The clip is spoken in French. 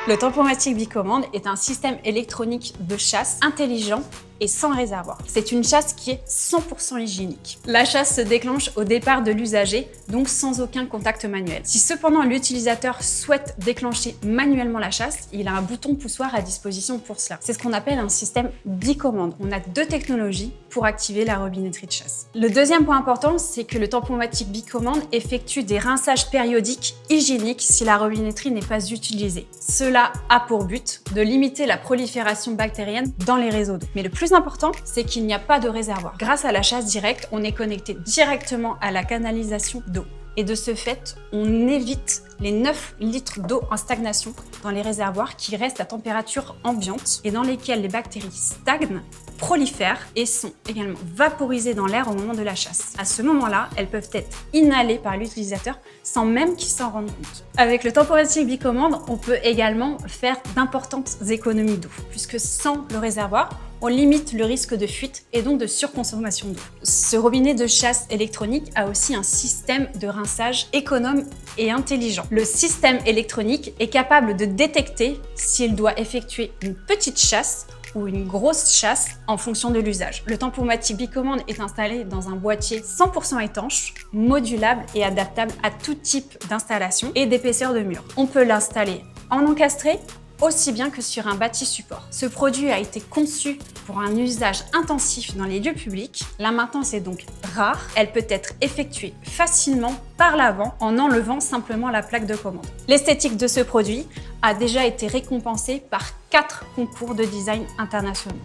Le tempomatique bicommande est un système électronique de chasse intelligent et sans réservoir. C'est une chasse qui est 100% hygiénique. La chasse se déclenche au départ de l'usager, donc sans aucun contact manuel. Si cependant l'utilisateur souhaite déclencher manuellement la chasse, il a un bouton poussoir à disposition pour cela. C'est ce qu'on appelle un système bicommande. On a deux technologies pour activer la robinetterie de chasse. Le deuxième point important, c'est que le tempomatique bicommande effectue des rinçages périodiques hygiéniques si la robinetterie n'est pas utilisée. Cela a pour but de limiter la prolifération bactérienne dans les réseaux d'eau. Mais le plus important, c'est qu'il n'y a pas de réservoir. Grâce à la chasse directe, on est connecté directement à la canalisation d'eau. Et de ce fait, on évite les 9 litres d'eau en stagnation dans les réservoirs qui restent à température ambiante et dans lesquels les bactéries stagnent, prolifèrent et sont également vaporisées dans l'air au moment de la chasse. À ce moment-là, elles peuvent être inhalées par l'utilisateur sans même qu'il s'en rende compte. Avec le tempomatique bicommande, on peut également faire d'importantes économies d'eau, puisque sans le réservoir, on limite le risque de fuite et donc de surconsommation d'eau. Ce robinet de chasse électronique a aussi un système de rinçage économe et intelligent. Le système électronique est capable de détecter s'il doit effectuer une petite chasse ou une grosse chasse en fonction de l'usage. Le tempomatique bicommande est installé dans un boîtier 100% étanche, modulable et adaptable à tout type d'installation et d'épaisseur de mur. On peut l'installer en encastré, aussi bien que sur un bâti support. Ce produit a été conçu pour un usage intensif dans les lieux publics. La maintenance est donc rare. Elle peut être effectuée facilement par l'avant en enlevant simplement la plaque de commande. L'esthétique de ce produit a déjà été récompensée par 4 concours de design internationaux.